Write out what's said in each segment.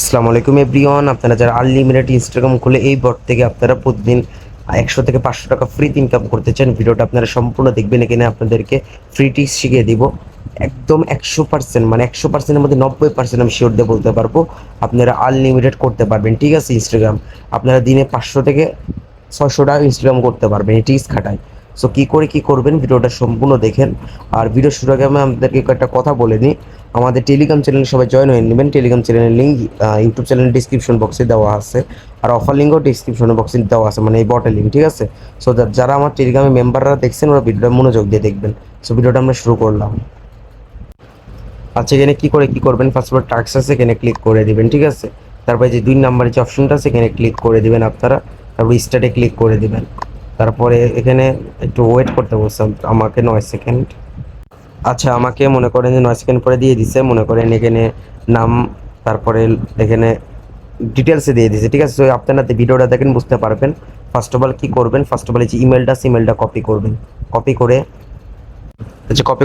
আসসালামু আলাইকুম এভরিওয়ান। আপনারা যারা আনলিমিটেড ইনস্টাগ্রাম খুলে এই বট থেকে আপনারা প্রতিদিন 100 থেকে 500 টাকা ফ্রিতে ইনকাম করতে চান, ভিডিওটা আপনারা সম্পূর্ণ দেখবেন। এখানে আপনাদেরকে ফ্রি টিপস শিখিয়ে দিব একদম 100%, মানে 100%-এর মধ্যে 90% আমি শিওর দিয়ে বলতে পারবো আপনারা আনলিমিটেড করতে পারবেন। ঠিক আছে, ইনস্টাগ্রাম আপনারা দিনে 500 থেকে 600 টাকা ইনস্টাগ্রাম করতে পারবেন এই টিপস খাটায়। সো কী করে কী করবেন ভিডিওটা সম্পূর্ণ দেখেন। আর ভিডিও শুরু আগে আমি আপনাদেরকে কয়েকটা কথা বলে নিই। আমাদের টেলিগ্রাম চ্যানেলে সবাই জয়েন হয়ে নেবেন। টেলিগ্রাম চ্যানেলের লিঙ্ক ইউটিউব চ্যানেলের ডিসক্রিপশন বক্সে দেওয়া আছে, আর অফার লিঙ্কও ডিসক্রিপশন বক্সে দেওয়া আছে, মানে এই বটের লিঙ্ক। ঠিক আছে, সো যারা আমার টেলিগ্রামের মেম্বাররা দেখছেন ওরা ভিডিওটা মনোযোগ দিয়ে দেখবেন। সো ভিডিওটা আমরা শুরু করলাম। আচ্ছা, এখানে কী করে কী করবেন, ফার্স্ট অফ অল টাস্ক আছে, এখানে ক্লিক করে দিবেন। ঠিক আছে, তারপরে যে 2 নম্বরের যে অপশনটা আছে এখানে ক্লিক করে দিবেন আপনারা। তারপর স্টার্টে ক্লিক করে দিবেন। তারপরে এখানে একটু ওয়েট করতে বলছিলাম আমাকে 9 সেকেন্ড। আচ্ছা, আমাকে মনে করেন যে 9 সেকেন্ড পরে দিয়ে দিছে, মনে করেন এখানে নাম, তারপরে এখানে ডিটেলসে দিয়ে দিছে। ঠিক আছে, তো আপনারা ভিডিওটা দেখেন বুঝতে পারবেন। ফার্স্ট অফ অল কী করবেন, ফার্স্ট অফ অল যে ইমেলটা আছে ইমেলটা কপি করবেন। কপি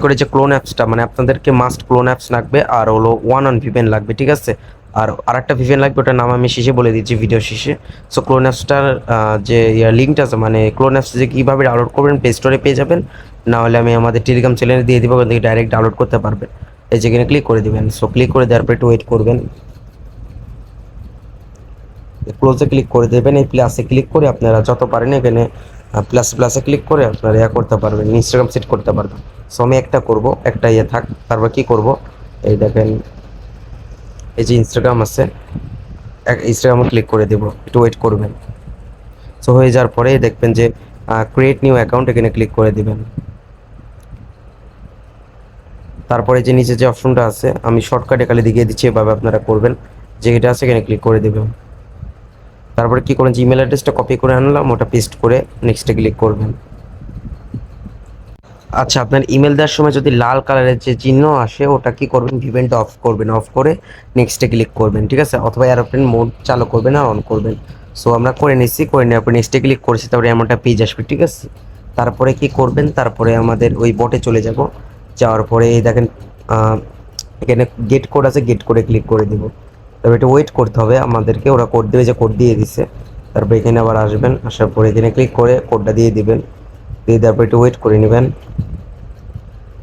করে যে ক্লোন অ্যাপসটা, মানে আপনাদেরকে মাস্ট ক্লোন অ্যাপস লাগবে, আর হলো ওয়ান অন ভিপিএন লাগবে। ঠিক আছে, আর আরেকটা ভিপিএন লাগবে, ওটার নাম আমি শেষে বলে দিচ্ছি ভিডিও শেষে। সো ক্লোন অ্যাপসটার যে লিঙ্কটা আছে, মানে ক্লোন অ্যাপস যে কীভাবে ডাউনলোড করবেন প্লে স্টোরে পেয়ে যাবেন, না হলে আমি আমাদের টেলিগ্রাম চ্যানেলে দিয়ে দেবো, ওখান থেকে ডাইরেক্ট ডাউনলোড করতে পারবেন। এই যেখানে ক্লিক করে দেবেন। সো ক্লিক করে দেওয়ার পর একটু ওয়েট করবেন। ক্লোজে ক্লিক করে দেবেন। এই প্লাসে ক্লিক করে আপনারা যত পারেন এখানে প্লাসে ক্লিক করে আপনারা করতে পারবেন, ইনস্টাগ্রাম সেট করতে পারবেন। সো আমি একটা করব, একটা থাক। তারপর কি করব, এই দেখেন এই যে ইনস্টাগ্রাম আছে, ইনস্টাগ্রামে ক্লিক করে দেব, একটু ওয়েট করবেন। সো হয়ে যাওয়ার পরে দেখবেন যে ক্রিয়েট নিউ অ্যাকাউন্ট, এখানে ক্লিক করে দিবেন। তারপরে যে নিচে যে অপশনটা আছে আমি শর্টকাটে খালি দেখিয়ে দিচ্ছি, এভাবে আপনারা করবেন। যে এটা আছে এখানে ক্লিক করে দেবেন। তারপরে কি করেন, যে ইমেল অ্যাড্রেসটা কপি করে আনলাম ওটা পেস্ট করে নেক্সটে ক্লিক করবেন। আচ্ছা, আপনার ইমেল দেওয়ার সময় যদি লাল কালারের যে চিহ্ন আসে ওটা কি করবেন, ভিভেনটা অফ করবেন, অফ করে নেক্সটে ক্লিক করবেন। ঠিক আছে, অথবা এরোপ্লেন মোড চালু করবেন আর অন করবেন। সো আমরা করে নিচ্ছি, করে নেওয়ার পর নেক্সটে ক্লিক করেছি, তারপরে এমনটা পেজ আসবে। ঠিক আছে, তারপরে কি করবেন, তারপরে আমাদের ওই বটে চলে যাব। যাওয়ার পরে এই দেখেন এখানে গেট কোড আছে, গেট কোডে ক্লিক করে দিব। তবে এটা ওয়েট করতে হবে আমাদেরকে, ওরা কোড দেবে, যে কোড দিয়ে দিছে। তারপর এখানে আবার আসবেন, আসার পরে এখানে ক্লিক করে কোডটা দিয়ে দিবেন। দিয়ে দেওয়ার পর একটু ওয়েট করে নেবেন।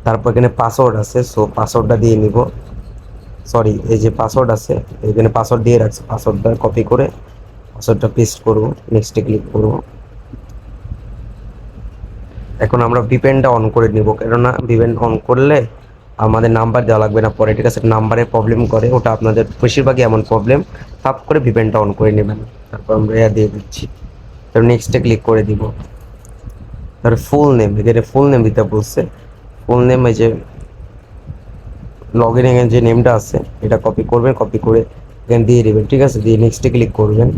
তারপর এখানে পাসওয়ার্ড আছে, সো পাসওয়ার্ডটা দিয়ে নিব। সরি, এই যে পাসওয়ার্ড আছে এখানে পাসওয়ার্ড দিয়ে রাখছি, পাসওয়ার্ডটা কপি করে পাসওয়ার্ডটা পেস্ট করব, নেক্সটে ক্লিক করব। এখন আমরা ভিপিএনটা অন করে নিব, কেননা ভিপিএন অন করলে আমাদের নাম্বার দেওয়া লাগবে না পরে। ঠিক আছে, নাম্বারে প্রবলেম করে ওটা, আপনাদের বেশিরভাগই এমন প্রবলেম। তাপ করে ভিপিএনটা অন করে নেবেন। তারপর আমরা দিয়ে দিচ্ছি, তারপর নেক্সটে ক্লিক করে দিব। তারপর ফুল নেম, এখানে ফুল নেম দিতে বলছে। ফুল নেম এই যে লগ ইন যে নেমটা আছে এটা কপি করবেন, কপি করে এখানে দিয়ে দেবেন। ঠিক আছে, দিয়ে নেক্সটে ক্লিক করবেন।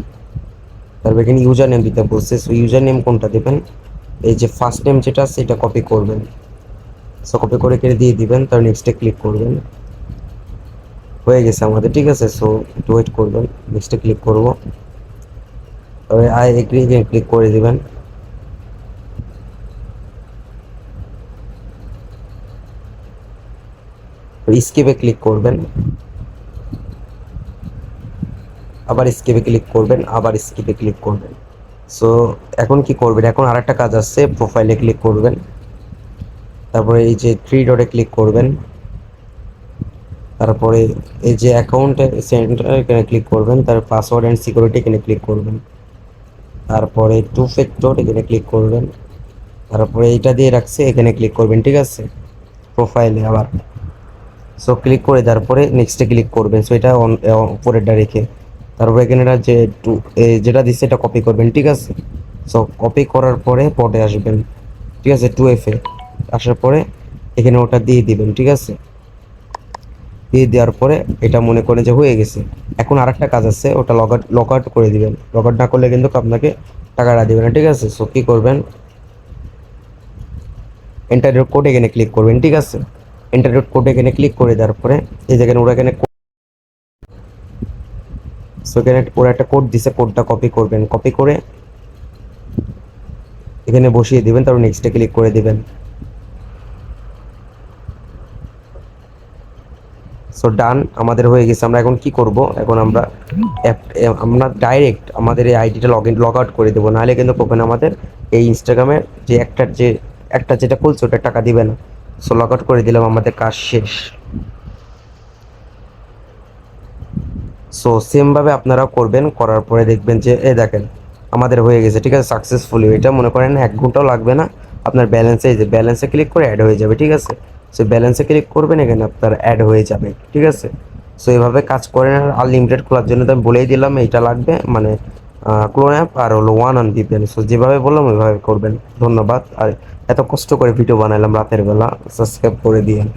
তারপর এখানে ইউজার নেম দিতে বলছে, সো ইউজার নেম কোনটা দেবেন, এই যে ফার্স্ট নেম যেটা আছে এটা কপি করবেন। সো কপি করে এখানে দিয়ে দিবেন, তারপর নেক্সটে ক্লিক করবেন। হয়ে গেছে আমাদের। ঠিক আছে, সো একটু ওয়েট করবেন, নেক্সটে ক্লিক করব। তবে আই এগ্রি এখানে ক্লিক করে দিবেন। স্কিপে ক্লিক করবেন, আবার স্কিপে ক্লিক করবেন, আবার স্কিপে ক্লিক করবেন। সো এখন কি করবেন, এখন আরেকটা কাজ আছে, প্রোফাইলে ক্লিক করবেন। তারপরে এই যে থ্রি ডটে ক্লিক করবেন। তারপরে এই যে অ্যাকাউন্ট সেন্টার এখানে ক্লিক করবেন। তারপর পাসওয়ার্ড অ্যান্ড সিকিউরিটি এখানে ক্লিক করবেন। তারপরে টু ফ্যাক্টর এখানে ক্লিক করবেন। তারপরে এইটা দিয়ে রাখছে এখানে ক্লিক করবেন। ঠিক আছে, প্রোফাইলে আবার। সো ক্লিক করে তারপরে নেক্সটে ক্লিক করবেন। সো এটা উপরেরটা রেখে তারপরে এখানে যে টু যেটা দিচ্ছে এটা কপি করবেন। ঠিক আছে, সো কপি করার পরে পটে আসবেন। ঠিক আছে, 2F আসার পরে এখানে ওটা দিয়ে দিবেন। ঠিক আছে, দিয়ে দেওয়ার পরে এটা মনে করেন যে হয়ে গেছে। এখন আরেকটা কাজ আছে, ওটা লগ আউট করে দিবেন। লগ আউট না করলে কিন্তু আপনাকে টাকাটা দিবে না। ঠিক আছে, সো কী করবেন, এন্টার কোড এখানে ক্লিক করবেন। ঠিক আছে, এন্টার কোড এখানে ক্লিক করে দেওয়ার পরে এই দেখেন ওরা এখানে, সো এখানে ওরা একটা কোড দিছে, কোডটা কপি করবেন। কপি করে এখানে বসিয়ে দিবেন, তারপর নেক্সটে ক্লিক করে দিবেন। সো ডান, আমাদের হয়ে গেছে। আমরা এখন কি করব, এখন আমরা আমরা ডাইরেক্ট আমাদের এই আইডিটা লগ আউট করে দেবো, নাহলে কিন্তু কোপেন আমাদের এই ইনস্টাগ্রামের যে একটা যেটা খুলছে ওটা টাকা দিবে না। সো লগ আউট করে দিলাম, আমাদের কাজ শেষ। সো সেমভাবে আপনারাও করবেন, করার পরে দেখবেন যে এই দেখেন আমাদের হয়ে গেছে, ঠিক আছে, সাকসেসফুলি। এটা মনে করেন 1 ঘন্টাও লাগবে না, আপনার ব্যালেন্সে এই যে ব্যালেন্সে ক্লিক করে অ্যাড হয়ে যাবে, ঠিক আছে। সো ব্যালেন্সে ক্লিক করবেন, এখানে আপনার অ্যাড হয়ে যাবে, ঠিক আছে। সো এভাবে কাজ করেন। আর আনলিমিটেড খোলার জন্য তো আমি বলেই দিলাম এইটা লাগবে, মানে ক্লোন অ্যাপ আর হলো 1 VPN। সো যেভাবে বললাম ওইভাবে করবেন। ধন্যবাদ। আর এত কষ্ট করে ভিডিও বানালাম রাতের বেলা, সাবস্ক্রাইব করে দিয়েন।